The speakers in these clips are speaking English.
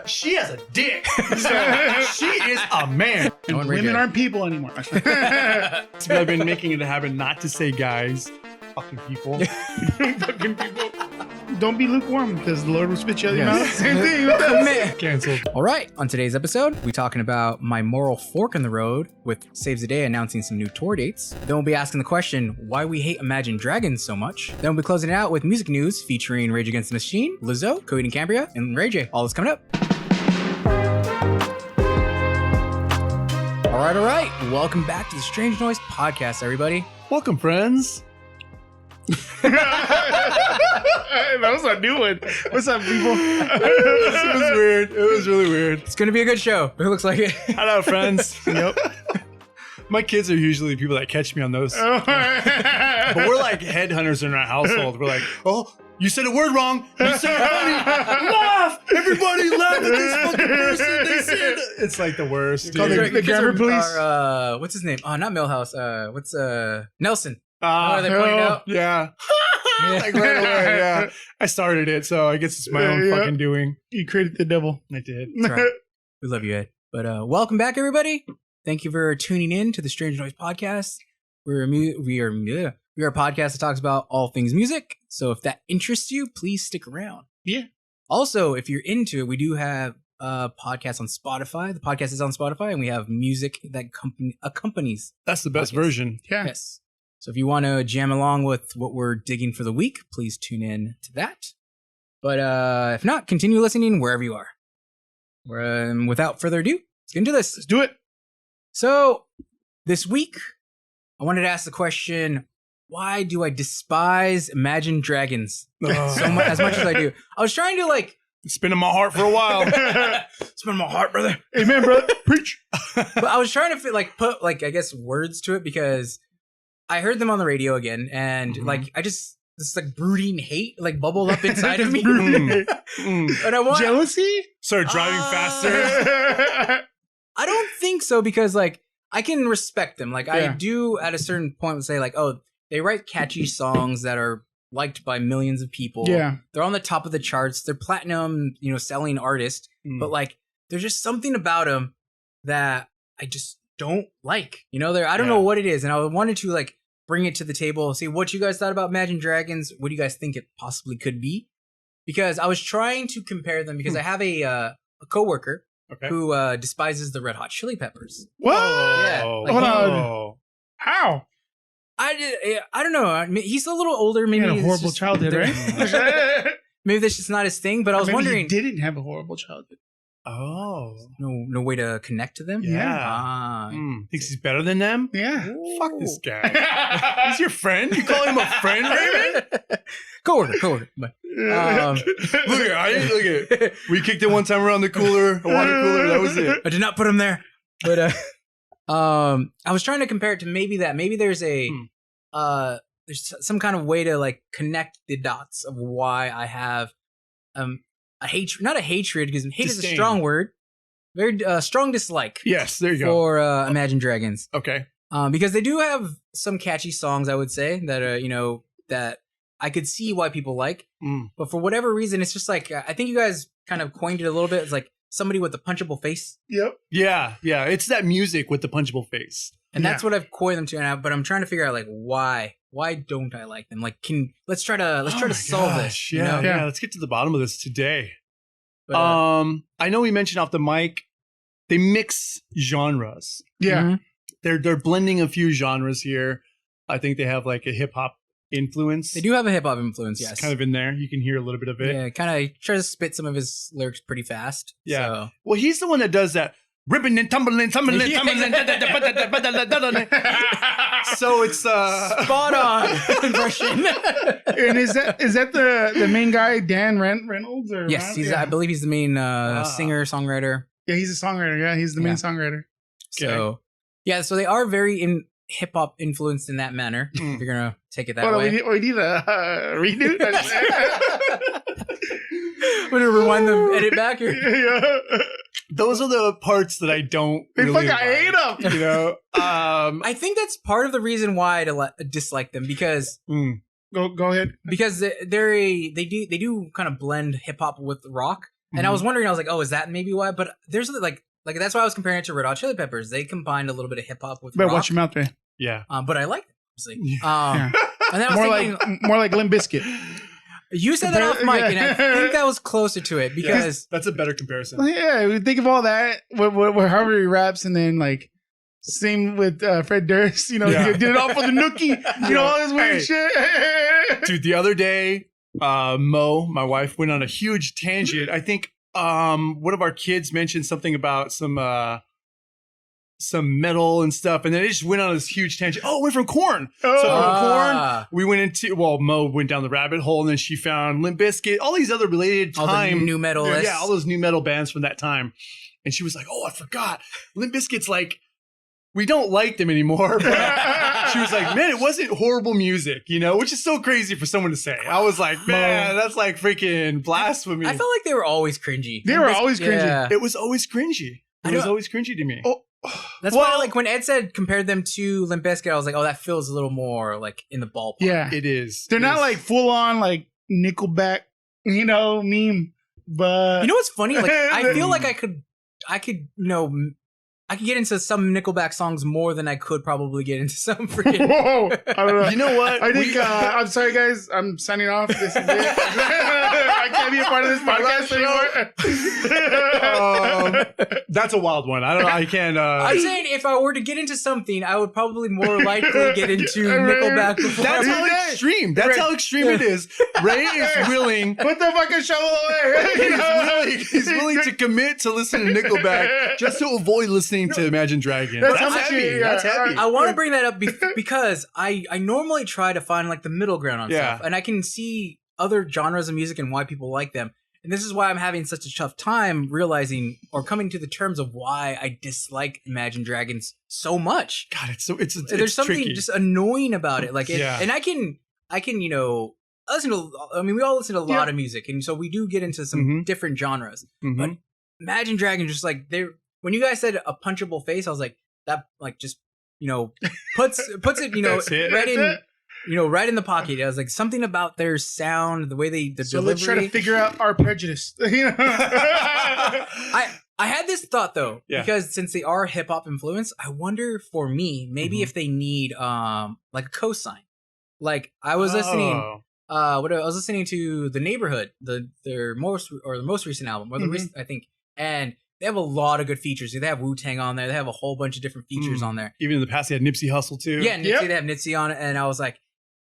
She has a dick. So she is a man. And women aren't people anymore. I've been making it a habit not to say guys. Fucking people. Fucking people. Don't be lukewarm because the Lord will spit you out of your mouth. Same thing with us. Canceled. All right, on today's episode, we're talking about my moral fork in the road with Saves the Day announcing some new tour dates. Then we'll be asking the question, why we hate Imagine Dragons so much. Then we'll be closing it out with music news featuring Rage Against the Machine, Lizzo, Coheed Cambria, and Ray J. All this coming up. All right. Welcome back to the Strange Noise Podcast, everybody. Welcome, friends. That was a new one. What's up, people? It was weird. It was really weird. It's going to be a good show. It looks like it. Hello, friends. Yep. My kids are usually people that catch me on those. But we're like headhunters in our household. We're like, oh, you said a word wrong. You said it funny. Laugh. Everybody laugh at this fucking person. They said it's like the worst. Dude. The grammar police. What's his name? Oh, not Millhouse. What's Nelson? Oh, they're pointing out. Yeah. Like right away, yeah. I started it, so I guess it's my own fucking doing. You created the devil. I did. That's right. We love you, Ed. But welcome back, everybody. Thank you for tuning in to the Strange Noise Podcast. We are a podcast that talks about all things music. So if that interests you, please stick around. Yeah. Also, if you're into it, we do have a podcast on Spotify. The podcast is on Spotify, and we have music that accompanies. That's the best version. Yeah. Yes. So if you want to jam along with what we're digging for the week, please tune in to that. But if not, continue listening wherever you are. Without further ado, let's get into this. Let's do it. So this week, I wanted to ask the question, why do I despise Imagine Dragons so much, as much as I do? I was trying to It's been in my heart for a while. it's been in my heart, brother. Amen, brother. Preach. But I was trying to put I guess words to it because I heard them on the radio again, and this brooding hate bubbled up inside of me. And I want Jealousy? Start driving faster. I don't think so because I can respect them. I do at a certain point say oh, they write catchy songs that are liked by millions of people. Yeah. They're on the top of the charts. They're platinum, selling artists. But there's just something about them that I just don't like. I don't know what it is. And I wanted to bring it to the table, see what you guys thought about Imagine Dragons. What do you guys think it possibly could be? Because I was trying to compare them because I have a coworker who despises the Red Hot Chili Peppers. What? Yeah. Hold on. How? I don't know. He's a little older. Maybe He had a horrible childhood, right? Maybe that's just not his thing. But I was wondering. He didn't have a horrible childhood. Oh. No way to connect to them? Yeah. Thinks he's better than them? Yeah. Fuck this guy. He's your friend? You call him a friend, Raymond? Coworker. But, look at it. We kicked it one time around the water cooler. That was it. I did not put him there. But I was trying to compare it to maybe there's a there's some kind of way to connect the dots of why I have a hatred, not a hatred, because hate is a strong word. Very strong dislike. Yes, there you go. For Imagine Dragons. Okay. Because they do have some catchy songs, I would say, that that I could see why people like. But for whatever reason, it's just I think you guys kind of coined it a little bit. It's somebody with a punchable face. Yep. Yeah. It's that music with the punchable face. And that's what I've coined them to now, but I'm trying to figure out why. Why don't I like them? Let's try to solve this. Yeah. Let's get to the bottom of this today. But, I know we mentioned off the mic, they mix genres. Yeah. They're blending a few genres here. I think they have a hip hop influence. They do have a hip hop influence, yes. It's kind of in there. You can hear a little bit of it. Yeah, kind of tries to spit some of his lyrics pretty fast. Yeah. So. Well, he's the one that does that. Ripping and tumbling. So it's spot on impression. And is that the main guy, Dan Reynolds? Or yes, I believe he's the main singer songwriter. Yeah, he's a songwriter. Yeah, he's the main songwriter. So so they are very hip hop influenced in that manner. If you're gonna take it that way. We need a redo. We're gonna rewind the edit back here. Yeah. Those are the parts that I don't. I hate them. I think that's part of the reason why I dislike them because go ahead. Because they do kind of blend hip hop with rock. And I was wondering, I was like, oh, is that maybe why? But there's like that's why I was comparing it to Red Hot Chili Peppers. They combined a little bit of hip hop with Better rock. watch your mouth there. Yeah. But I like it. Obviously. Yeah. And then I was thinking, more like Limp Bizkit. you said that off mic, and I think I was closer to it because that's a better comparison. Yeah, we think of all that where Harvey raps, and then like same with Fred Durst. You know, Yeah. he did it all for the nookie. You know, all this weird shit. Dude, the other day, Mo, my wife, went on a huge tangent. I think one of our kids mentioned something about some metal and stuff, and then it just went on this huge tangent. Oh, we're from Korn. So from Korn, we went into, Mo went down the rabbit hole, and then she found Limp Bizkit, all these other related all the new metal. Yeah, all those new metal bands from that time. And she was like, oh, I forgot. Limp Bizkit's like, we don't like them anymore. But she was like, man, it wasn't horrible music, you know, which is so crazy for someone to say. I was like, man, that's like freaking blasphemy. I felt like they were always cringy. They were always cringy. Yeah. It was always cringy. It was always cringy to me. Oh. That's why, like, when Ed said compared them to Limp Bizkit, I was like, oh, that feels a little more like in the ballpark. Yeah, It is. they're not like full on like Nickelback, you know, meme. But You know what's funny? Like, I feel like I could, you know, I could get into some Nickelback songs more than I could probably get into some freaking. Whoa, I don't know. You know what? I think I'm sorry, guys. I'm signing off. This is it. I can't be a part of this podcast anymore. That's a wild one. I don't know. I can't. I'm saying if I were to get into something, I would probably more likely get into Nickelback before. That's how extreme. That's how extreme it is. Ray is willing. Put the fucking shovel away. He's willing to commit to listening to Nickelback just to avoid listening to Imagine Dragons. That's That's how much heavy. you- That's yeah, heavy. I want to bring that up because I normally try to find like the middle ground on stuff, and I can see other genres of music and why people like them. And this is why I'm having such a tough time realizing or coming to the terms of why I dislike Imagine Dragons so much. God, it's There's something tricky. just annoying about it. Like, Yeah. and I can, you know, listen to. I mean, we all listen to a lot of music, and so we do get into some different genres. But Imagine Dragons, just like when you guys said a punchable face, I was like, that, like, just, you know, puts it, you know, That's it. right in. You know, right in the pocket. I was like, something about their sound, the way the So delivery. let's try to figure out our prejudice. You know? I had this thought though, because since they are hip hop influenced, I wonder for me, maybe if they need like a cosign. Like I was listening, I was listening to The Neighborhood, their most recent album, or the recent, I think, and they have a lot of good features. They have Wu-Tang on there. They have a whole bunch of different features on there. Even in the past, they had Nipsey Hussle too. Yeah, Nipsey, they have Nipsey on it, and I was like.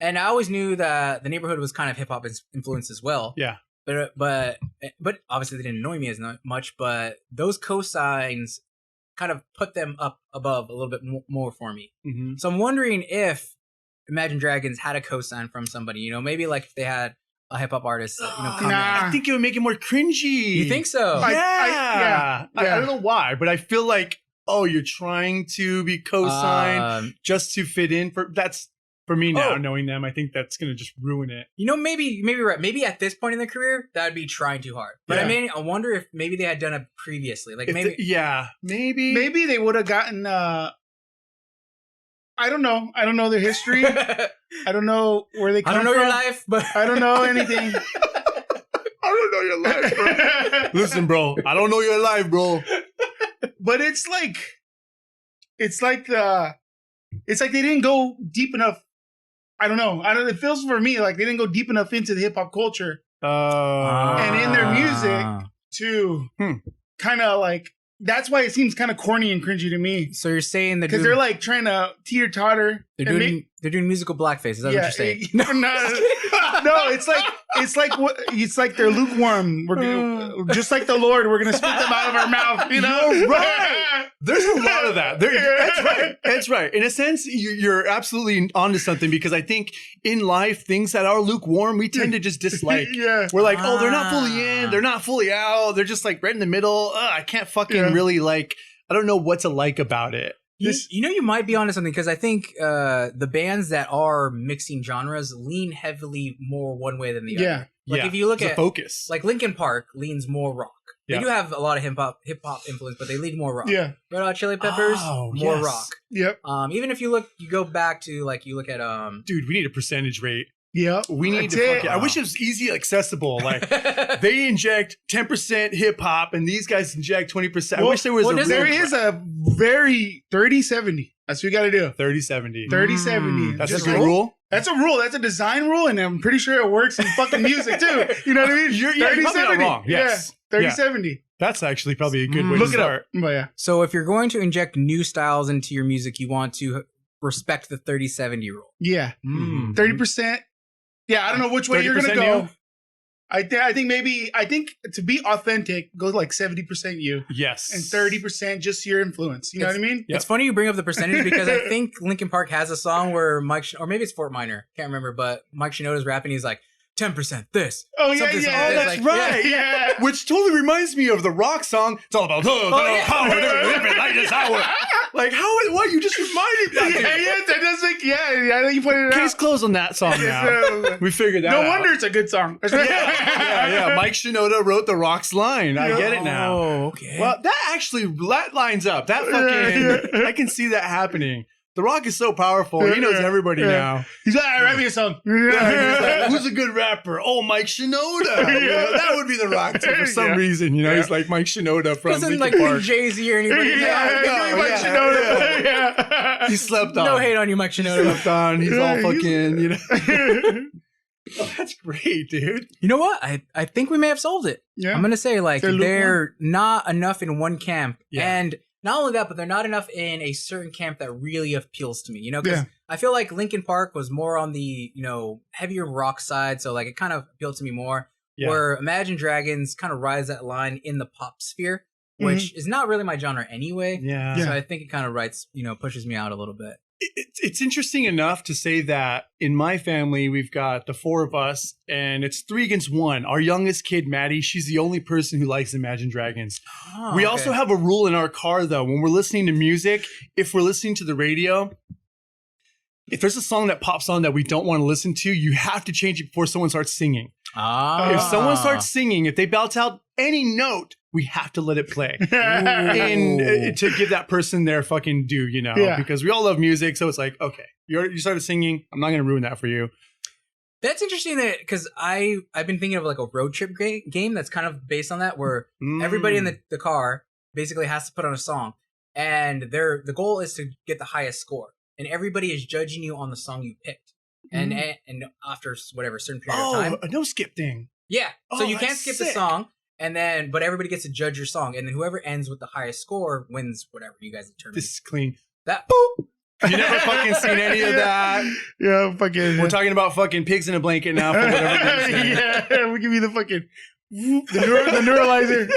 And I always knew that The Neighborhood was kind of hip hop influenced as well. Yeah. But obviously they didn't annoy me as much. But those cosigns kind of put them up above a little bit more for me. Mm-hmm. So I'm wondering if Imagine Dragons had a cosign from somebody. You know, maybe like if they had a hip hop artist, you know, come in. I think it would make it more cringy. You think so? I don't know why, but I feel like you're trying to be cosigned just to fit in. For me now, knowing them, I think that's going to just ruin it. You know, maybe right. Maybe at this point in their career, that would be trying too hard. But I wonder if maybe they had done it previously. Like maybe, maybe they would have gotten. I don't know. I don't know their history. I don't know where they come from. I don't know your life, but I don't know anything. I don't know your life, bro. Listen, bro. I don't know your life, bro. But it's like they didn't go deep enough. I don't know. It feels for me like they didn't go deep enough into the hip hop culture and in their music to kind of like. That's why it seems kind of corny and cringy to me. So you're saying that because they're like trying to teeter totter. They're doing musical blackface. Is that what you're saying? No, it's like they're lukewarm. We're gonna, just like the Lord, we're gonna spit them out of our mouth. You know, you're right. There's a lot of that. That's right. That's right. In a sense, you're absolutely onto something because I think in life, things that are lukewarm, we tend to just dislike. We're like, they're not fully in, they're not fully out, they're just like right in the middle. I can't fucking really like. I don't know what to like about it. You know, you might be onto something because I think the bands that are mixing genres lean heavily more one way than the other. Like if you look at focus, like Linkin Park leans more rock. They do have a lot of hip hop influence, but they lean more rock. Yeah, Red Hot Chili Peppers more rock. Yep. Even if you go back to like you look at dude, we need a percentage rate. Yep. We need to fucking, I wish it was easy, accessible. Like they inject 10% hip hop and these guys inject 20%. I wish there was there is a very 30-70. That's what you got to do. 30-70. 30-70. That's a good rule? That's a rule. That's a design rule, and I'm pretty sure it works in fucking music too. You know what I mean? You're probably not wrong. Yes. Yeah, 30-70. That's actually probably a good way to start. Look it up. But yeah. So if you're going to inject new styles into your music, you want to respect the 30-70 rule. Yeah. 30%. Yeah, I don't know which way you're gonna go. You? I think to be authentic, go like 70% you. Yes. And 30% just your influence. You know what I mean? Yep. It's funny you bring up the percentage because I think Linkin Park has a song where or maybe it's Fort Minor, can't remember, but Mike Shinoda's rapping. He's like 10% this. Oh yeah, yeah. Oh, that's like, right. Yeah. Which totally reminds me of the rock song. It's all about power, like this hour. Like what? You just reminded me. That does make. I think you pointed it out. Case closed on that song now. We figured that out. No wonder it's a good song. Yeah. Mike Shinoda wrote the Rock's line. I get it now. Oh, okay. Well, that lines up. That fucking I can see that happening. The Rock is so powerful. He knows everybody now. He's like, write me a song. He's like, who's a good rapper? Oh, Mike Shinoda. You know, that would be the Rock too, for some reason. You know, he's like Mike Shinoda from Linkin Park. Jay-Z or anybody. Mike Shinoda. Yeah. He slept on. No hate on you, Mike Shinoda. Slept on. He's all fucking, you know. Oh, that's great, dude. You know what? I think we may have solved it. Yeah. I'm going to say, like, they're not enough in one camp. Yeah. And not only that, but they're not enough in a certain camp that really appeals to me. You know, because I feel like Linkin Park was more on the, you know, heavier rock side. So, like, it kind of appealed to me more. Yeah. Where Imagine Dragons kind of rides that line in the pop sphere, which is not really my genre anyway. Yeah. So I think it kind of pushes me out a little bit. It's interesting enough to say that in my family, we've got the four of us and it's 3 against 1. Our youngest kid, Maddie, she's the only person who likes Imagine Dragons. Oh, we also have a rule in our car, though. When we're listening to music, if we're listening to the radio, if there's a song that pops on that we don't want to listen to, you have to change it before someone starts singing. If someone starts singing, if they bounce out any note, we have to let it play and to give that person their fucking due, you know, because we all love music. So it's like, okay, you started singing. I'm not going to ruin that for you. That's interesting that because I've been thinking of like a road trip game that's kind of based on that, where everybody in the car basically has to put on a song, and the goal is to get the highest score, and everybody is judging you on the song you picked, and after whatever certain period of time, a no skip thing. Yeah, so you can't skip the song. And then, but everybody gets to judge your song, and then whoever ends with the highest score wins whatever you guys determine. This is clean. That boop. You never fucking seen any of that? Yeah, fucking. We're talking about fucking pigs in a blanket now. For whatever yeah, we'll give you the fucking the neuralizer.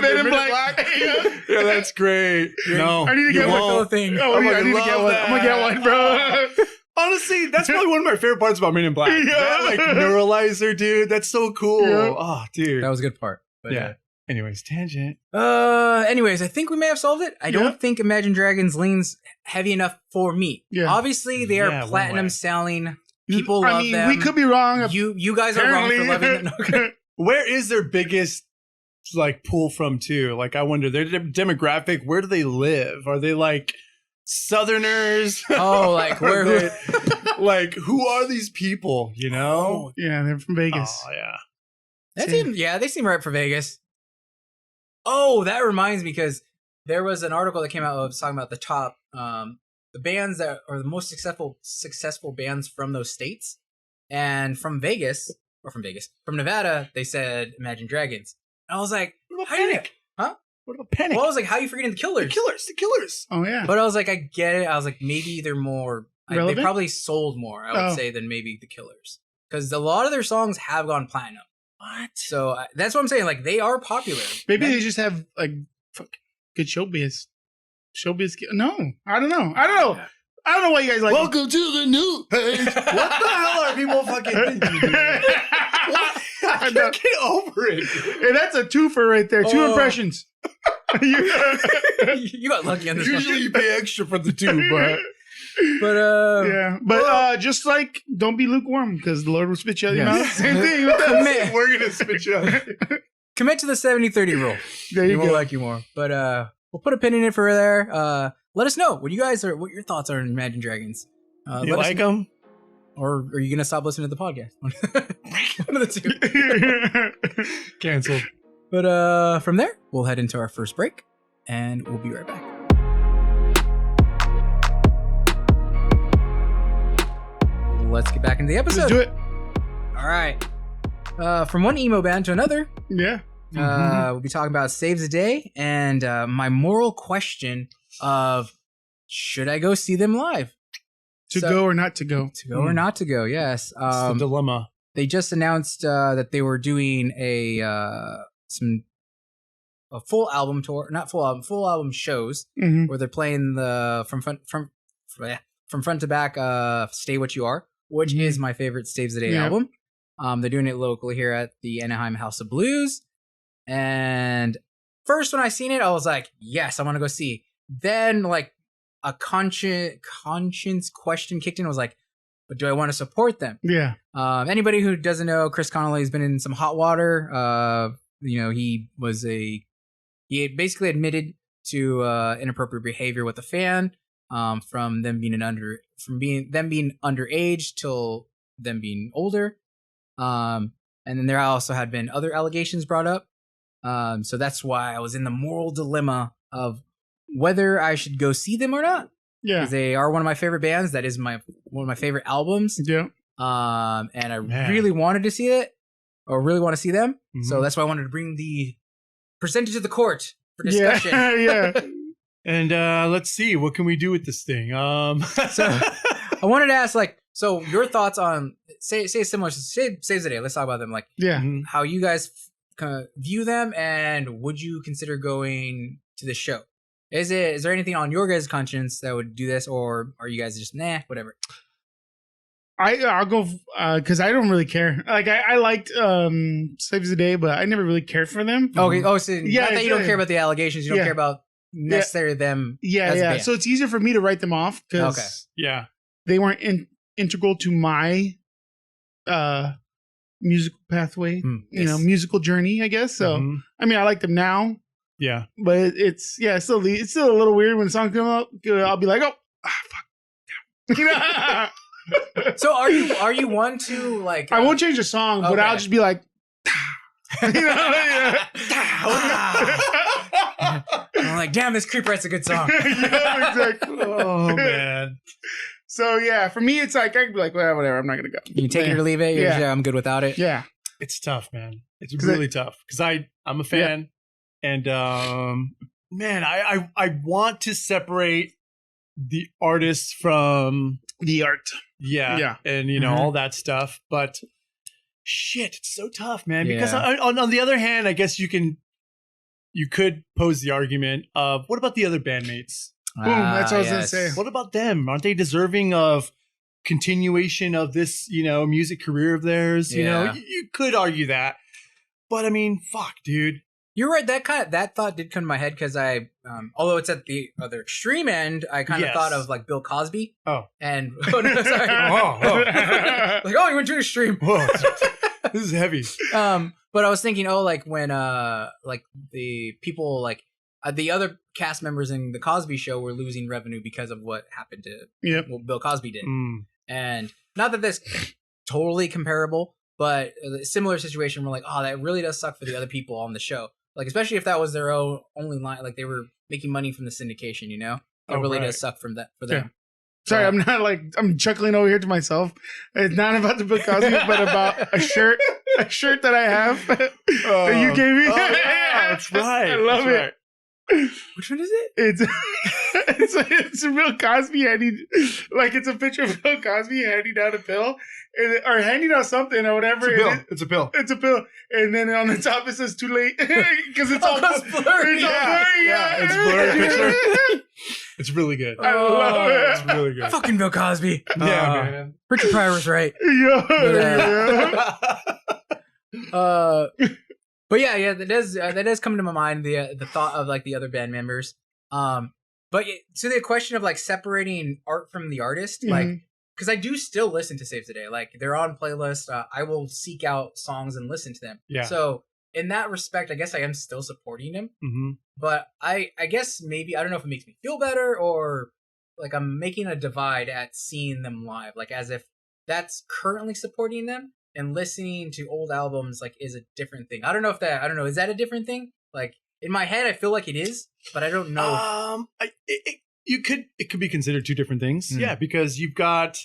Men in Black. Yeah, that's great. No, I need to get one. Thing. Oh, I need to get one. I'm gonna get one, bro. Honestly, that's probably one of my favorite parts about Men in Black. That, like, neuralizer, dude. That's so cool. Yeah. Oh, dude. That was a good part. But, anyways, tangent. Anyways, I think we may have solved it. I don't think Imagine Dragons leans heavy enough for me. Yeah. Obviously, they are platinum selling. People love them. We could be wrong. You guys are wrong for loving them. Where is their biggest like pull from too? Like, I wonder their demographic. Where do they live? Are they like Southerners? Oh, like where? Like, who are these people? You know? Yeah, they're from Vegas. Oh, yeah. They seem right for Vegas. Oh, that reminds me, because there was an article that came out of talking about the top, the bands that are the most successful bands from those states, and from Nevada, they said Imagine Dragons. And I was like, Panic? What about Panic? Well, I was like, how are you forgetting the Killers? The Killers. Oh, yeah. But I was like, I get it. I was like, maybe they're more, they probably sold more, I would say, than maybe the Killers. Because a lot of their songs have gone platinum. What? So that's what I'm saying. Like, they are popular. Maybe they just have, like, good showbiz. No, I don't know. Yeah. I don't know why you guys like Welcome to the new page. What the hell are people fucking thinking? What? I can't get over it. Hey, that's a twofer right there. 2 impressions. You got lucky on this. Usually you pay extra for the 2, but just like, don't be lukewarm, because the Lord will spit you out your mouth. Same thing. We're gonna spit you out. Commit to the 70-30 rule. There you go. Won't like you more. But we'll put a pin in it for there. Let us know what your thoughts are on Imagine Dragons. You like them? or are you gonna stop listening to the podcast? One of the two. Canceled. But from there, we'll head into our first break, and we'll be right back. Let's get back into the episode. Let's do it. All right. From one emo band to another. Yeah. We'll be talking about Saves the Day and my moral question of should I go see them live? To go or not to go? To go or not to go, yes. It's the dilemma. They just announced that they were doing a full album tour, not full album shows where they're playing the from front to back Stay What You Are, which is my favorite Saves the Day album. They're doing it locally here at the Anaheim House of Blues. And first when I seen it, I was like, yes, I want to go see. Then like a conscience question kicked in. I was like, but do I want to support them? Yeah. Anybody who doesn't know, Chris Connolly has been in some hot water. He basically admitted to inappropriate behavior with a fan, from them being underage till them being older. And then there also had been other allegations brought up. So that's why I was in the moral dilemma of whether I should go see them or not. Yeah. Because they are one of my favorite bands. That is one of my favorite albums. Yeah. And I really wanted to see it, or really want to see them. So that's why I wanted to present it to the court for discussion. Yeah. And let's see, what can we do with this thing? So I wanted to ask, so your thoughts on say similar to Saves the Day. Let's talk about them, how you guys kind of view them, and would you consider going to the show? Is there anything on your guys' conscience that would do this, or are you guys just whatever? I'll go because I don't really care. Like I liked Saves the Day, but I never really cared for them. Okay. Oh, so not that you don't care about the allegations. You don't care about necessarily them. Yeah, as a band. So it's easier for me to write them off because they weren't integral to my musical pathway. Musical journey, I guess. So I mean, I like them now. Yeah, but it's still a little weird when the song come up. I'll be like, fuck. So are you one to like? I won't change the song, but I'll just be like, I'm like, damn, this Creep writes a good song. Exactly. Oh man. So yeah, for me, it's like I can be like, well, whatever. I'm not gonna go. You take it or leave it. I'm good without it. Yeah, it's tough, man. It's really tough because I'm a fan, and man, I want to separate the artist from the art. Yeah. And all that stuff, but shit, it's so tough, man. Because on the other hand, I guess you could pose the argument of what about the other bandmates? Boom, that's what I was gonna say. What about them? Aren't they deserving of continuation of this, music career of theirs? Yeah. You could argue that, but I mean, fuck, dude. You're right. That thought did come to my head because I, although it's at the other extreme end, I kind of thought of like Bill Cosby. Oh, and sorry. Like, you went too extreme. Whoa, this is heavy. But I was thinking, when like the people the other cast members in the Cosby Show were losing revenue because of what happened to what Bill Cosby did, and not that this totally comparable, but a similar situation. We're like, that really does suck for the other people on the show. Like, especially if that was their only line, like they were making money from the syndication, It really does suck for them. Yeah. Sorry, I'm not I'm chuckling over here to myself. It's not about the Bill Cosby, but about a shirt that I have that you gave me. That's right. I love it. Which one is it? It's a Bill Cosby it's a picture of Bill Cosby handing out a pill or handing out something or whatever. It's a pill. It's a pill, and then on the top it says "too late" because it's all blurry. It's blurry picture. It's really good. I love it. It's really good. Fucking Bill Cosby. Yeah, man. Richard Pryor was right. But that does come to my mind, the thought of like the other band members. But so the question of separating art from the artist, because I do still listen to Saves the Day. Like they're on playlist. I will seek out songs and listen to them. Yeah. So in that respect, I guess I am still supporting him. Mm-hmm. But I guess maybe I don't know if it makes me feel better or like I'm making a divide at seeing them live, like as if that's currently supporting them, and listening to old albums like is a different thing. I don't know. Is that a different thing? Like in my head, I feel like it is, but I don't know. It could be considered two different things. Yeah, because you've got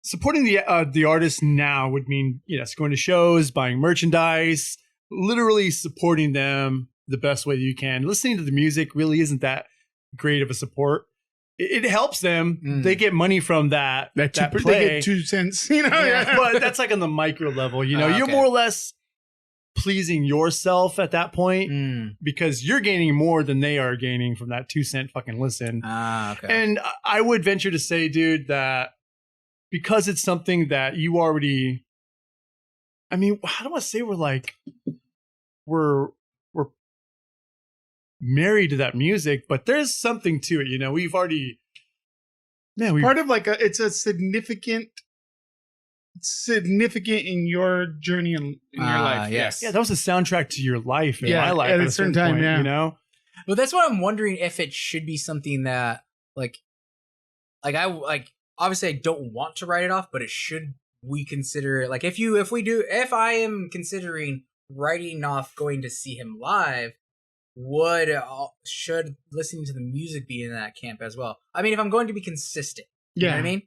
supporting the artist now would mean, yes, going to shows, buying merchandise, literally supporting them the best way that you can. Listening to the music really isn't that great of a support. It helps them. They get money from that play. They get 2 cents, But that's like on the micro level, You're more or less pleasing yourself at that point because you're gaining more than they are gaining from that 2 cent fucking listen. Okay. And I would venture to say, dude, that because it's something that you already, I mean, how do I say we're married to that music, but there's something to it, we've already, part of it's a significant in your journey in your life. Yes. Yeah, that was a soundtrack to your life in my life at a certain time, point, But that's what I'm wondering, if it should be something that obviously I don't want to write it off, but we consider it like if I am considering writing off going to see him live, should listening to the music be in that camp as well? I mean, if I'm going to be consistent, you know what I mean?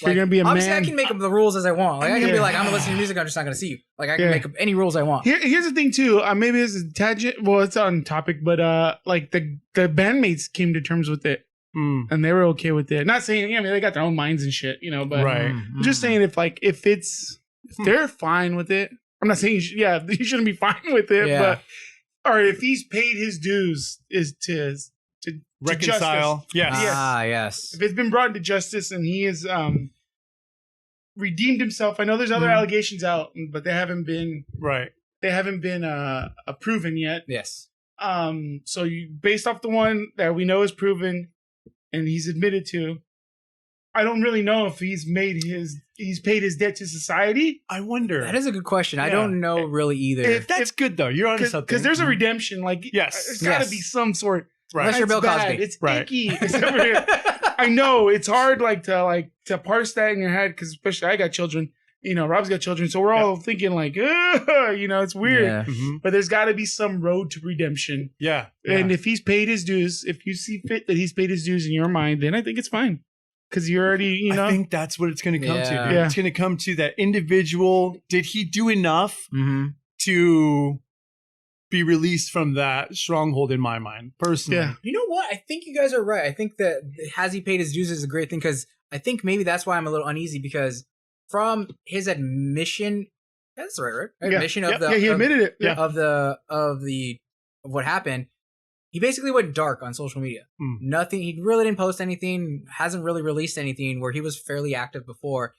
You're gonna be obviously, I can make up the rules as I want. I can be like, I'm gonna listen to music, I'm just not gonna see you. I can make up any rules I want. Here's the thing too. Maybe this is a tangent. Well, it's on topic, but the bandmates came to terms with it, and they were okay with it. Not saying, they got their own minds and shit, but right. I'm just saying if they're fine with it. I'm not saying you shouldn't be fine with it, but or if he's paid his dues is to reconcile. Justice. Yes. Yes. If it's been brought into justice and he has redeemed himself, I know there's other allegations out, but they haven't been proven yet. Yes. So based off the one that we know is proven and he's admitted to, I don't really know if he's paid his debt to society. I wonder. That is a good question. I don't know really either. That's good though. You're onto something. Because there's a redemption. There's got to be some sort. Right. Unless you're Bill Cosby. It's icky. I know it's hard to parse that in your head because especially I got children. Rob's got children, so we're all thinking it's weird. Yeah. But there's got to be some road to redemption. Yeah. And if he's paid his dues, if you see fit that he's paid his dues in your mind, then I think it's fine. Because you're already, I think that's what it's going to come to. Dude. Yeah. It's going to come to that individual. Did he do enough to be released from that stronghold in my mind, personally? Yeah. You know what? I think you guys are right. I think that has he paid his dues is a great thing because I think maybe that's why I'm a little uneasy because from his admission, that's right? Admission of the he admitted it. Yeah. Of what happened. He basically went dark on social media. Nothing. He really didn't post anything. Hasn't really released anything where he was fairly active before.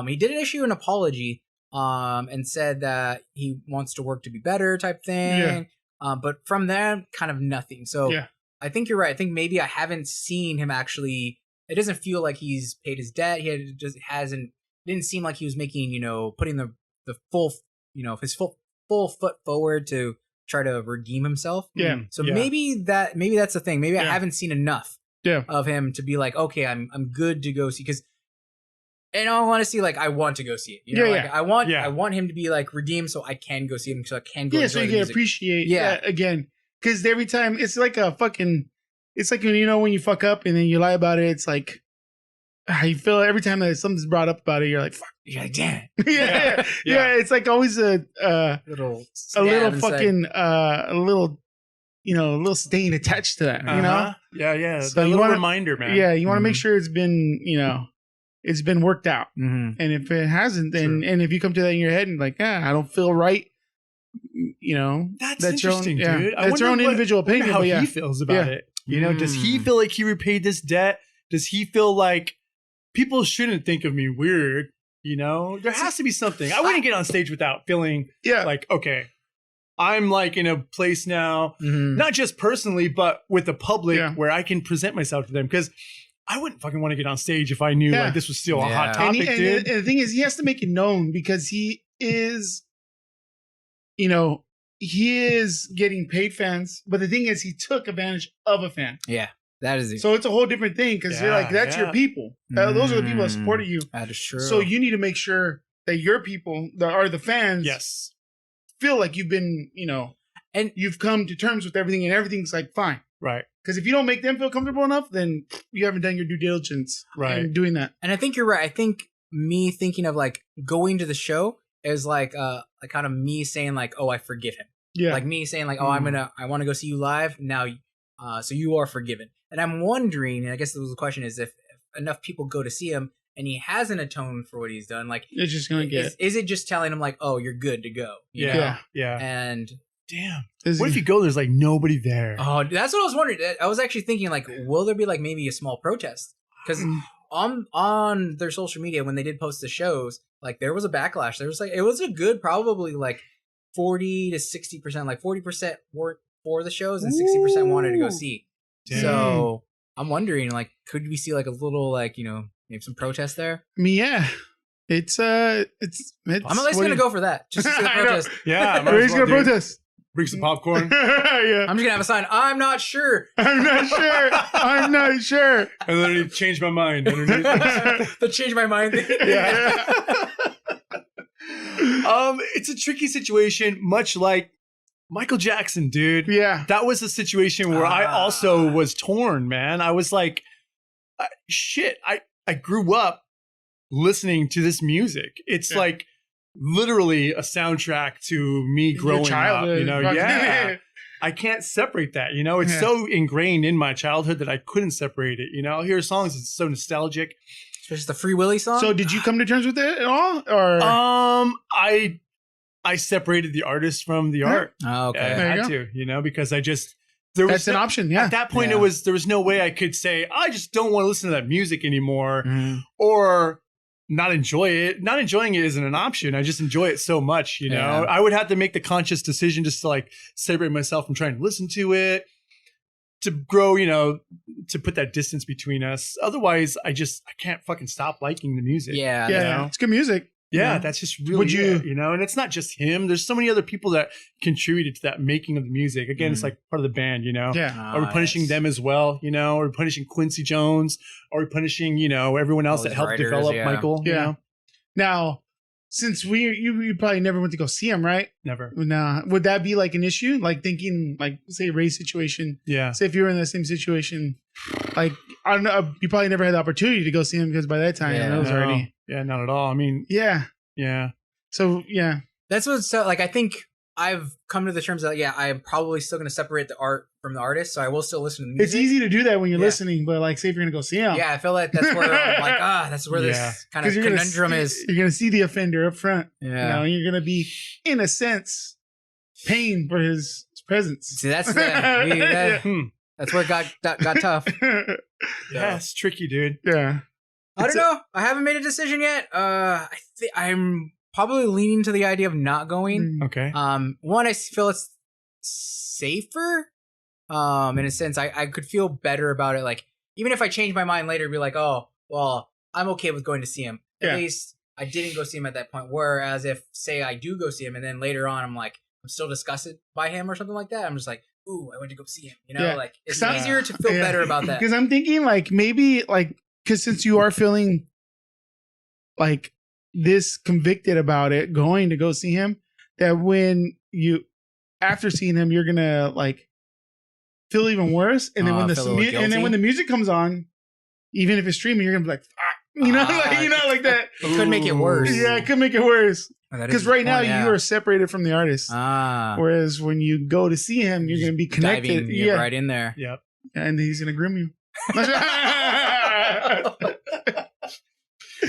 He did issue an apology and said that he wants to work to be better type thing. Yeah. But from there, kind of nothing. So I think you're right. I think maybe I haven't seen him actually. It doesn't feel like he's paid his debt. He just hasn't. Didn't seem like he was making, putting the full, his full foot forward to try to redeem himself. Yeah. So maybe that's the thing. Maybe I haven't seen enough yeah. of him to be like, okay, I'm good to go see. Because in all honesty, like I want to go see it. You know, like I want him to be like redeemed, so I can go see him, so I can go. Yeah, so you can appreciate. that again, because every time it's like a fucking. It's like when when you fuck up and then you lie about it. It's like how you feel every time that something's brought up about it. You're like, fuck. You're like, damn. yeah. It's like always a little fucking a little stain attached to that. You know. Yeah. So a little reminder, man. Yeah, you want to make sure it's been it's been worked out. Mm-hmm. And if it hasn't, then and if you come to that in your head and like, I don't feel right. That's interesting, dude. That's your own individual opinion. How he feels about it. Does he feel like he repaid this debt? Does he feel like people shouldn't think of me weird? There has to be something. I wouldn't get on stage without feeling like, okay, I'm like in a place now, not just personally, but with the public where I can present myself to them. Because I wouldn't fucking want to get on stage if I knew like this was still a hot topic, dude. And the thing is, he has to make it known because he is, he is getting paid fans. But the thing is, he took advantage of a fan. Yeah. That is it. So it's a whole different thing because you're like, that's your people. Those are the people that supported you. That is true. So you need to make sure that your people, that are the fans, feel like you've been, and you've come to terms with everything, and everything's like fine. Right. Because if you don't make them feel comfortable enough, then you haven't done your due diligence in doing that. And I think you're right. I think me thinking of like going to the show is like kind of me saying like, oh, I forgive him. Yeah. Like me saying like, oh, I want to go see you live now. So you are forgiven. And I'm wondering, and I guess the question is if enough people go to see him and he hasn't atoned for what he's done, like it's just gonna is it just telling him like, oh, you're good to go? You know? And damn, what if you go, there's like nobody there? Oh, that's what I was wondering. I was actually thinking like, will there be like maybe a small protest? Because on their social media when they did post the shows, like there was a backlash. There was like, it was a good probably like 40 to 60%, like 40% were for the shows and 60% wanted to go see. Damn. So I'm wondering, like, could we see like a little, like, maybe some protest there? I mean, yeah, it's I'm at least gonna go for that. Just to see the protest. Yeah, he's gonna protest. Bring some popcorn. Yeah. I'm just gonna have a sign. I'm not sure. I'm not sure. I'm not sure. And then he changed my mind. The change my mind. Yeah. It's a tricky situation, much like Michael Jackson, dude. Yeah. That was a situation where I also was torn, man. I was like, shit, I grew up listening to this music. It's like literally a soundtrack to me growing up, Yeah. I can't separate that, It's so ingrained in my childhood that I couldn't separate it, I'll hear songs, it's so nostalgic. Especially the Free Willy song. So did you come to terms with it at all? Or I separated the artist from the art. Oh, okay. I had to, because I just that's an option. Yeah. At that point, there was no way I could say I just don't want to listen to that music anymore, or not enjoy it. Not enjoying it isn't an option. I just enjoy it so much, I would have to make the conscious decision just to like separate myself from trying to listen to it, to grow, to put that distance between us. Otherwise, I can't fucking stop liking the music. Yeah. It's good music. Yeah, that's just really and it's not just him. There's so many other people that contributed to that making of the music. Again, it's like part of the band, Yeah. Are we punishing them as well, Are we punishing Quincy Jones? Are we punishing, everyone else that helped develop Michael? Yeah. Now, since you probably never went to go see him, right? Never. Nah. Would that be like an issue? Like thinking, like, say, Ray's situation. Yeah. Say if you were in the same situation, like, I don't know, you probably never had the opportunity to go see him because by that time, it was already. Yeah, not at all. I mean, yeah. So, yeah. That's what's so, like, I think I've come to the terms that, I'm probably still going to separate the art from the artist. So I will still listen to the music. It's easy to do that when you're listening, but like, say if you're going to go see him. Yeah, I feel like that's where I'm like, that's where this kind of conundrum is. You're going to see the offender up front. Yeah. You're going to be, in a sense, paying for his presence. See, that's where it got tough. Yeah, it's tricky, dude. Yeah. I don't know. I haven't made a decision yet. I'm probably leaning to the idea of not going. Okay. One, I feel it's safer. In a sense, I could feel better about it. Like, even if I change my mind later, be like, oh, well, I'm okay with going to see him. At least I didn't go see him at that point. Whereas if, say, I do go see him and then later on I'm like, I'm still disgusted by him or something like that, I'm just like, ooh, I went to go see him. Like, it's easier to feel better about that. Because I'm thinking, like, maybe, like, because since you are feeling like this convicted about it, going to go see him, that when you, after seeing him, you're gonna like feel even worse, and then when the music comes on, even if it's streaming, you're gonna be like, like that. It could make it worse. Yeah, it could make it worse. Because right now you are separated from the artist, whereas when you go to see him, you're gonna be connected. Right in there. Yep. And he's gonna groom you.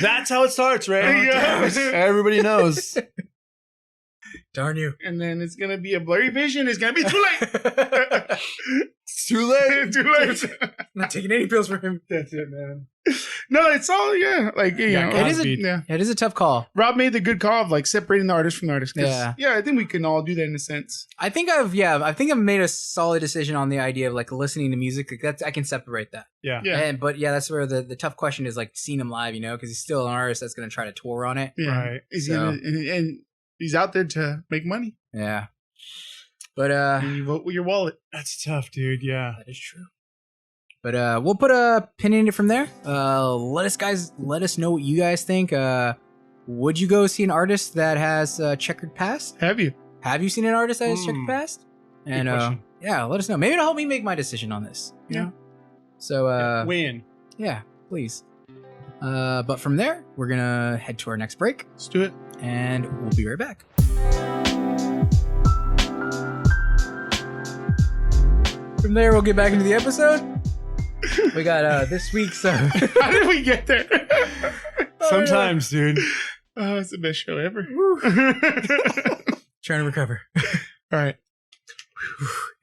That's how it starts, right? Everybody knows. Darn you. And then it's going to be a blurry vision. It's going to be too late. It's too late. Too late. I'm not taking any pills for him. That's it, man. No, it's all, like, it is a tough call. Rob made the good call of like separating the artist from the artist. Yeah, I think we can all do that in a sense. I think I've made a solid decision on the idea of like listening to music. Like that's, I can separate that. Yeah. But that's where the tough question is, like, seeing him live, because he's still an artist that's going to try to tour on it. Yeah. Right. And he's out there to make money. Yeah. But and you vote with your wallet. That's tough, dude. Yeah. That is true. But we'll put a pin in it from there. Let us know what you guys think. Would you go see an artist that has checkered past? Have you seen an artist that has checkered past? And yeah, let us know. Maybe it'll help me make my decision on this. You know? So win. Yeah, please. But from there, we're gonna head to our next break. Let's do it. And we'll be right back. From there, we'll get back into the episode. We got this week's. How did we get there? Sometimes, dude. Oh, it's the best show ever. Trying to recover. All right.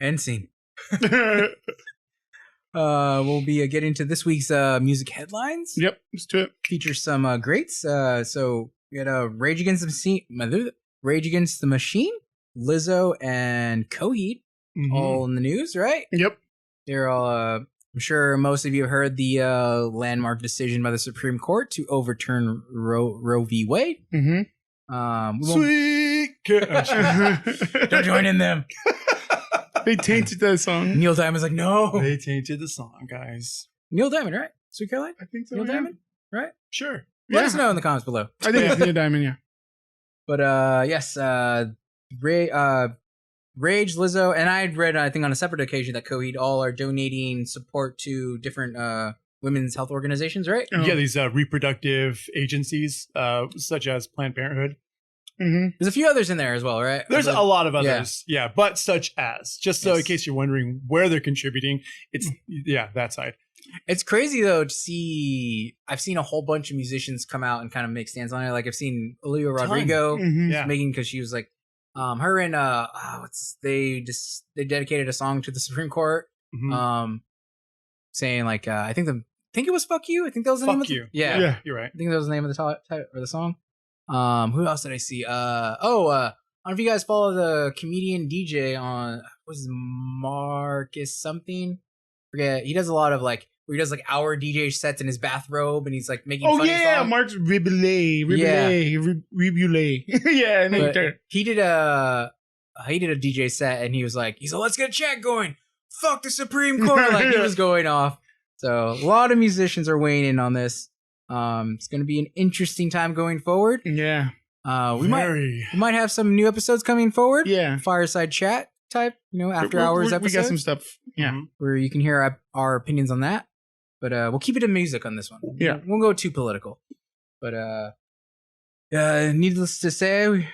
End scene. We'll be getting to this week's music headlines. Yep, let's do it. Features some greats. So we got Rage Against the Machine, Lizzo, and Coheed, all in the news, right? Yep. They're all. I'm sure most of you have heard the landmark decision by the Supreme Court to overturn Roe v. Wade. Mm-hmm. Sweet. Don't join in them. They tainted that song. Neil Diamond's like, no. They tainted the song, guys. Neil Diamond, right? Sweet Caroline? I think so. Neil yeah. Diamond, right? Sure. Let us know in the comments below. I think it's Neil Diamond, yeah. But yes, Rage, Lizzo, and I had read, I think on a separate occasion, that Coheed all are donating support to different women's health organizations, right? Oh. Yeah, these reproductive agencies, such as Planned Parenthood. Mm-hmm. There's a few others in there as well, right? There's a lot of others, yeah, but such as, just so in case you're wondering where they're contributing, it's, that side. It's crazy, though, to see, I've seen a whole bunch of musicians come out and kind of make stands on it. Like, I've seen Olivia Rodrigo making, because she was like, her and they dedicated a song to the Supreme Court, saying like I think it was "Fuck You." I think that was the name of you. Yeah, you're right. I think that was the name of the title or the song. Who else did I see? I don't know if you guys follow the comedian DJ on Marcus something. Forget. He does a lot of like where he does like hour DJ sets in his bathrobe and he's like making. Oh funny yeah, songs. Mark Riboulet. Yeah, I know But he did a DJ set and he was like, let's get a chat going. Fuck the Supreme Court. Like he was going off. So a lot of musicians are weighing in on this. It's going to be an interesting time going forward. Yeah. We might have some new episodes coming forward. Yeah. Fireside chat type, after hours episodes. We got some stuff. Yeah. Where you can hear our opinions on that. But we'll keep it in music on this one. Yeah. Won't go too political. But needless to say,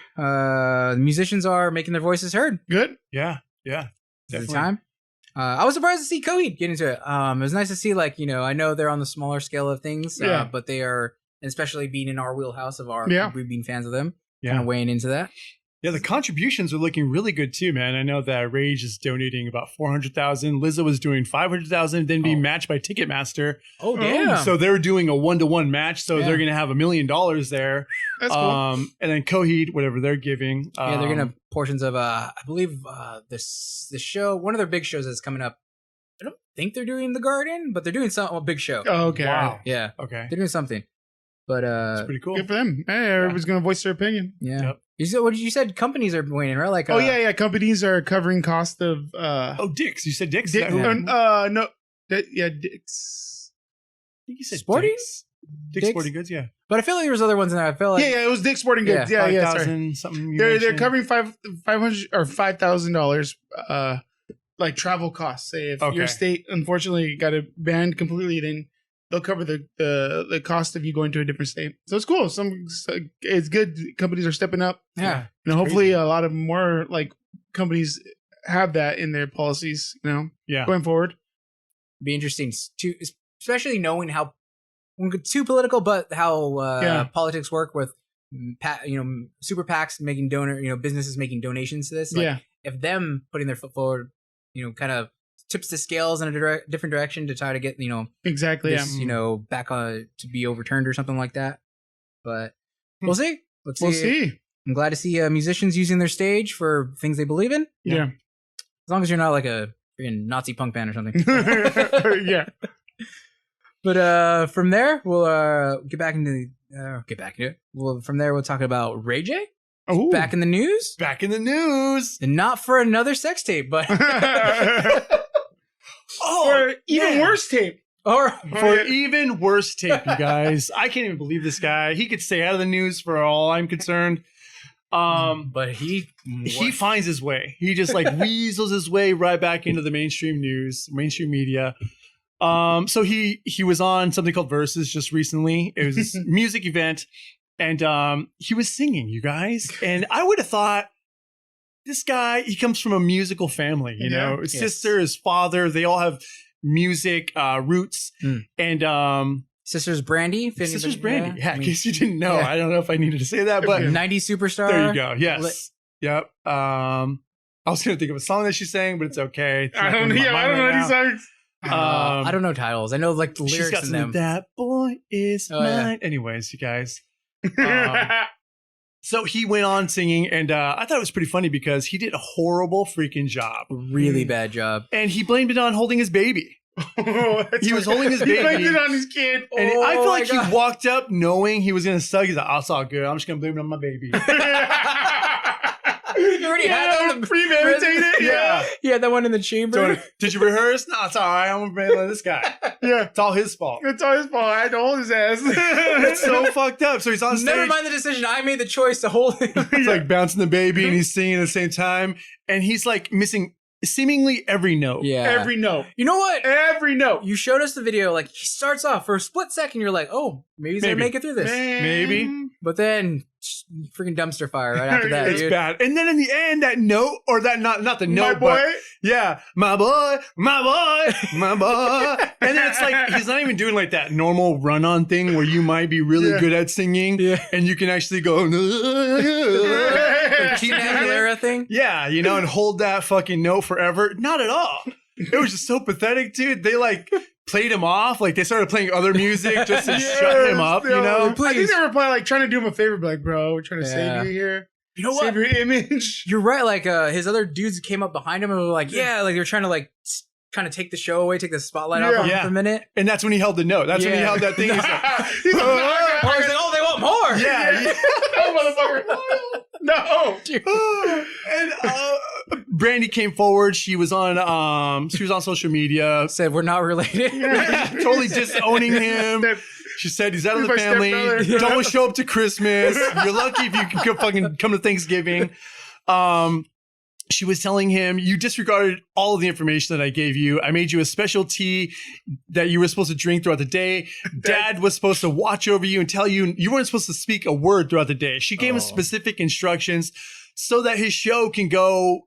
musicians are making their voices heard. Good. Yeah. Definitely. Time. I was surprised to see Coheed get into it. It was nice to see, like, I know they're on the smaller scale of things, but they are, especially being in our wheelhouse of we've been fans of them, kind of weighing into that. Yeah, the contributions are looking really good too, man. I know that Rage is donating about $400,000. Lizzo was doing $500,000, then being matched by Ticketmaster. Oh, damn! So they're doing a 1-to-1 match. So they're going to have $1 million there. That's cool. And then Coheed, whatever they're giving, they're going to have portions of I believe this show. One of their big shows is coming up. I don't think they're doing the Garden, but they're doing a big show. Oh, okay. Wow. Yeah. Okay. They're doing something. But it's pretty cool. Good for them. Hey, everybody's going to voice their opinion. Yeah. Yep. You said companies are weighing, right? Like, companies are covering cost of. Dick's. You said Dick's. No, Dick's. I think you said Sporting? Dick's Sporting Goods. Yeah. But I feel like there was other ones in there. I feel like it was Dick's Sporting Goods. Yeah, sorry. Something. They're covering $500 or $5,000 like travel costs. Say if your state unfortunately got it banned completely, then they'll cover the cost of you going to a different state. So it's cool. It's good. Companies are stepping up. Yeah. Hopefully a lot of more like companies have that in their policies, going forward. Be interesting to, especially knowing how too political, but how politics work with, super PACs making businesses making donations to this. Like, if them putting their foot forward, kind of tips the scales in a different direction to try to get exactly this, back on to be overturned or something like that. But we'll see. We'll see. I'm glad to see musicians using their stage for things they believe in. Yeah. As long as you're not like a freaking Nazi punk band or something. Yeah. But from there, we'll get back into it. From there, we'll talk about Ray J. Oh, Back in the news. Back in the news. And not for another sex tape, but for even worse tape. Or for even worse tape, you guys. I can't even believe this guy. He could stay out of the news for all I'm concerned. But he finds his way. He just like weasels his way right back into the mainstream news, mainstream media. So he was on something called Versus just recently. It was this music event, and he was singing, you guys. And I would have thought, this guy, he comes from a musical family, you know, his sister, his father, they all have music roots. And Sister's Brandy. Sister's Brandy. Yeah, in case you didn't know. I don't know if I needed to say that, but 90s superstar. there you go. Yes. Yep. I was going to think of a song that she sang, but it's okay. It's I don't know any songs. I don't know titles. I know like the lyrics She's got in them. That boy is mine. Anyways, you guys. So he went on singing, and I thought it was pretty funny because he did a horrible freaking job. Really bad job. And he blamed it on holding his baby. He was holding his baby. He blamed it on his kid. And I feel like he walked up knowing he was going to suck. He's like, oh, it's all good. I'm just going to blame it on my baby. You already had that one premeditated. Yeah. He had that one in the chamber. So, did you rehearse? No, it's all right. I'm going to blame it on this guy. Yeah. It's all his fault. It's all his fault. I had to hold his ass. It's so fucked up. So he's on stage. Never mind the decision. I made the choice to hold him. He's like bouncing the baby and he's singing at the same time. And he's like missing seemingly every note. Yeah. Every note. You know what? Every note. You showed us the video. Like, he starts off for a split second. You're like, oh, maybe he's going to make it through this. Maybe. But then, freaking dumpster fire right after that. It's dude. bad. And then in the end, that note, or that, not the note, My boy. but yeah, my boy, my boy, my boy. And then it's like, he's not even doing like that normal run on thing where you might be really good at singing and you can actually go, like, keep Aguilera thing? Yeah, you know, and hold that fucking note forever. Not at all. It was just so pathetic, dude. They like played him off. Like they started playing other music just to shut him up, you know? I think they were probably like trying to do him a favor, like, bro, we're trying to save you here. You know Save what? your image. You're right. Like his other dudes came up behind him and were like, like they were trying to like kind of take the show away, take the spotlight off him for a minute. And that's when he held the note. That's when he held that thing. He's like, he's like, oh, they want more. Yeah. No, motherfucker. No. And Brandy came forward. She was on social media. Said we're not related. Totally disowning him. She said he's out of the family. Don't show up to Christmas. You're lucky if you can come to Thanksgiving. She was telling him, you disregarded all of the information that I gave you. I made you a special tea that you were supposed to drink throughout the day. Dad was supposed to watch over you and tell you you weren't supposed to speak a word throughout the day. She gave him specific instructions so that his show can go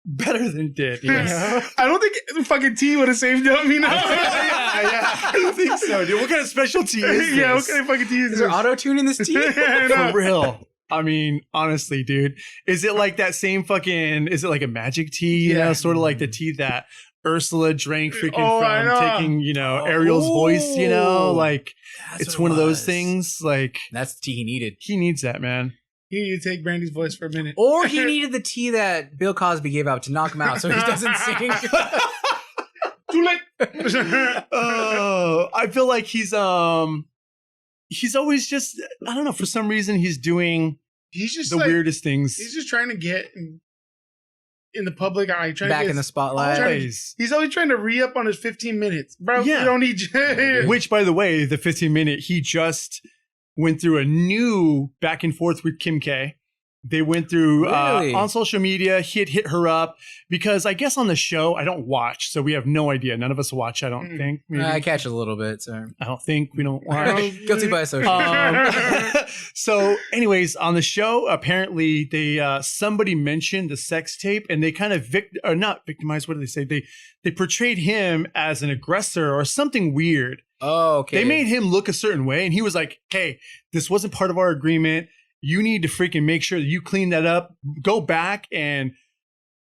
better than it did. I don't think the fucking tea would have saved him, you know? I don't think so, dude. What kind of special tea is this? Yeah, what kind of fucking tea is this? Is there auto-tuning this tea? For real. I mean, honestly, dude, is it like that same fucking, is it like a magic tea, you know, sort of like the tea that Ursula drank freaking from taking, you know, Ariel's voice, you know, like it's one of those things, like. That's the tea he needed. He needs that, man. He needed to take Brandy's voice for a minute. Or he needed the tea that Bill Cosby gave out to knock him out so he doesn't sing. Too late. Oh, I feel like he's always just, I don't know, for some reason he's doing the weirdest things. He's just trying to get in the public eye. Back in the spotlight. He's always trying to re-up on his 15 minutes. Bro, you don't need you. Which, by the way, the 15-minute, he just went through a new back and forth with Kim K. They went through on social media. He had hit her up because I guess on the show, I don't watch. So we have no idea. None of us watch, I don't think. Maybe. I catch a little bit. So I don't think we don't watch. Guilty by association. So anyways, on the show, apparently they somebody mentioned the sex tape and they kind of not victimized. What did they say? They portrayed him as an aggressor or something weird. Oh, okay. They made him look a certain way. And he was like, hey, this wasn't part of our agreement. You need to freaking make sure that you clean that up. Go back and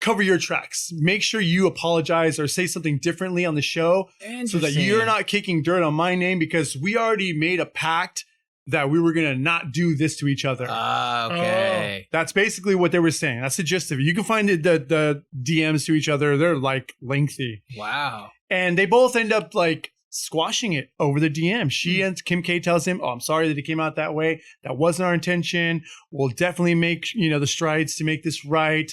cover your tracks. Make sure you apologize or say something differently on the show so that you're not kicking dirt on my name because we already made a pact that we were going to not do this to each other. Okay. That's basically what they were saying. That's the gist of it. You can find the DMs to each other. They're like lengthy. Wow. And they both end up like squashing it over the DM. She and Kim K tells him, oh, I'm sorry that it came out that way. That wasn't our intention. We'll definitely make, the strides to make this right.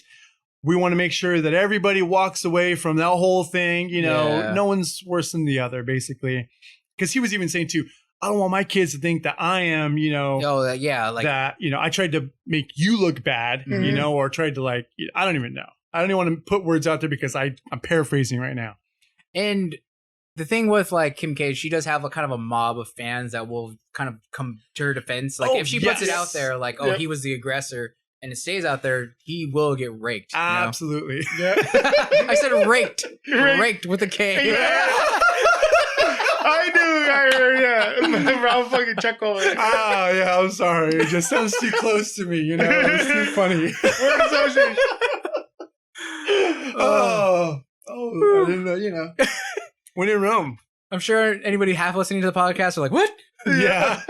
we want to make sure that everybody walks away from that whole thing. You know, no one's worse than the other, basically. Because he was even saying too, I don't want my kids to think that I am, you know, that, you know, I tried to make you look bad, you know, or tried to like, I don't even know. I don't even want to put words out there because I'm paraphrasing right now. And the thing with like Kim K, she does have a kind of a mob of fans that will kind of come to her defense. Like if she puts it out there, like, oh, he was the aggressor, and it stays out there, he will get raked. Absolutely. You know? I said raked. Raked with a K. Yeah. I knew. Yeah. I'll fucking chuckle. Yeah, I'm sorry. It just sounds too close to me, you know? It's too funny. Word association. I didn't know, you know. When in Rome. I'm sure anybody half listening to the podcast are like, what? Yeah.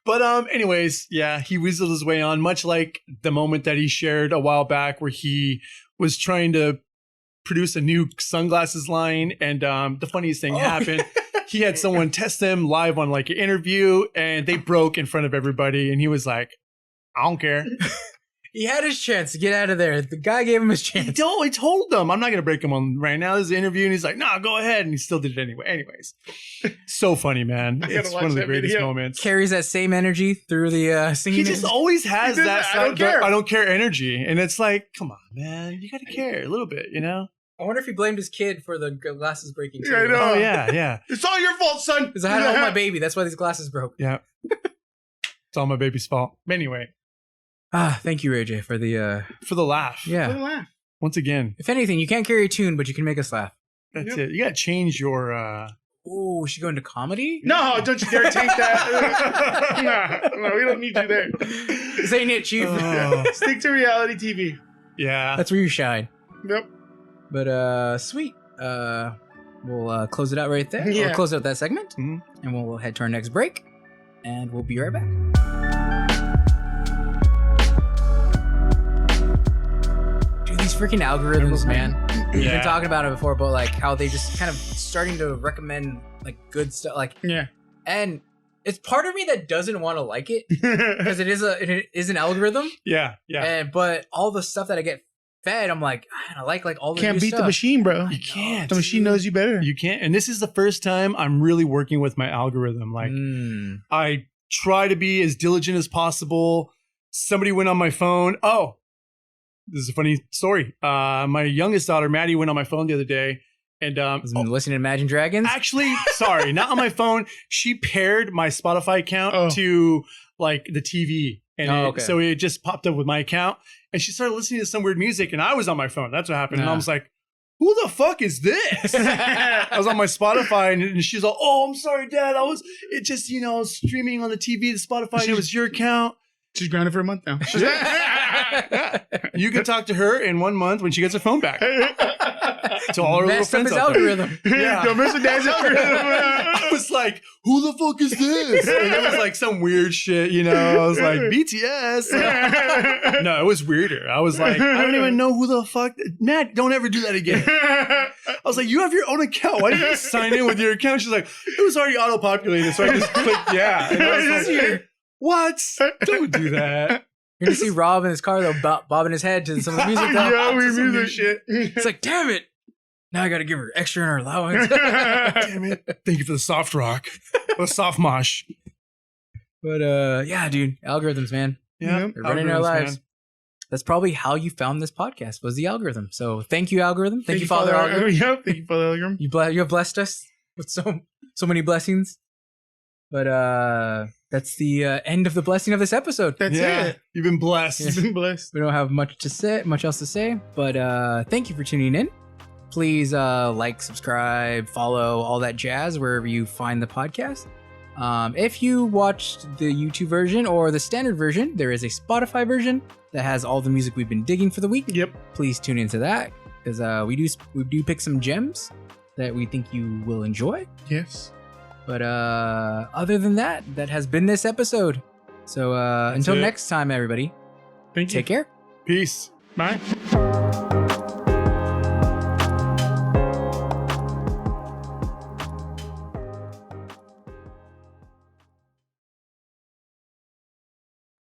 But anyways, yeah, he weaseled his way on, much like the moment that he shared a while back where he was trying to produce a new sunglasses line, and the funniest thing happened. He had someone test him live on like an interview, and they broke in front of everybody, and he was like, I don't care. He had his chance to get out of there. The guy gave him his chance. He told them, I'm not going to break him on right now. This is an interview. And he's like, nah, go ahead. And he still did it anyway. Anyways. So funny, man. It's one of the greatest moments. Carries that same energy through the singing. He just always has that I don't care energy. And it's like, come on, man. You got to care a little bit, you know? I wonder if he blamed his kid for the glasses breaking too. Yeah, I know. Oh, yeah. It's all your fault, son. Because I had to hold my baby. That's why these glasses broke. Yeah. It's all my baby's fault. But anyway. Thank you, Ray J, for the laugh. Yeah. For the laugh. Once again. If anything, you can't carry a tune, but you can make us laugh. That's it. You got to change your... Oh, we should go into comedy? No, don't you dare take that. No, we don't need you there. This ain't it, Chief. Stick to reality TV. Yeah. That's where you shine. Yep. But sweet. We'll close it out right there. Yeah. We'll close out that segment, and we'll head to our next break, and we'll be right back. Dude, these freaking algorithms, man. We've been talking about it before, but like how they just kind of starting to recommend like good stuff, like and it's part of me that doesn't want to like it because it is an algorithm. Yeah. But all the stuff that I get fed, I'm like, I like all the can't new beat stuff. the machine, bro. You can't. The machine knows you better. You can't. And this is the first time I'm really working with my algorithm. Like I try to be as diligent as possible. Somebody went on my phone. Oh, this is a funny story. My youngest daughter, Maddie, went on my phone the other day. And listening to Imagine Dragons? Actually, sorry, not on my phone. She paired my Spotify account to like the TV. And so it just popped up with my account. And she started listening to some weird music. And I was on my phone. That's what happened. And I was like, who the fuck is this? I was on my Spotify and she's like, oh, I'm sorry, Dad. I was streaming on the TV, the Spotify. And it was your account. She's grounded for a month now. You can talk to her in 1 month when she gets her phone back. To all her little friends out algorithm. There. Yeah. Don't mess with Dad's algorithm. I was like, who the fuck is this? And it was like some weird shit, you know. I was like, BTS. No, it was weirder. I was like, I don't even know who the fuck. Matt, don't ever do that again. I was like, you have your own account. Why didn't you sign in with your account? She's like, it was already auto-populated. So I just clicked, yeah. And I was like, what? Don't do that. You're gonna see Rob in his car though, bobbing his head to some of the music. Music shit. It's like, damn it! Now I gotta give her extra in her allowance. Damn it! Thank you for the soft rock, the soft mosh. But yeah, dude, algorithms, man. Yeah, they're running our lives. Man. That's probably how you found this podcast was the algorithm. So thank you, algorithm. Thank you, Father Algorithm. Yep, thank you, Father Algorithm. You have blessed us with so many blessings. But that's the end of the blessing of this episode. That's it. You've been blessed. You've been blessed. We don't have much else to say, but thank you for tuning in. Please like, subscribe, follow, all that jazz wherever you find the podcast. If you watched the YouTube version or the standard version, there is a Spotify version that has all the music we've been digging for the week. Yep. Please tune into that because we do pick some gems that we think you will enjoy. Yes. But other than that has been this episode. So until next time, everybody, thank you. Take care. Peace. Bye.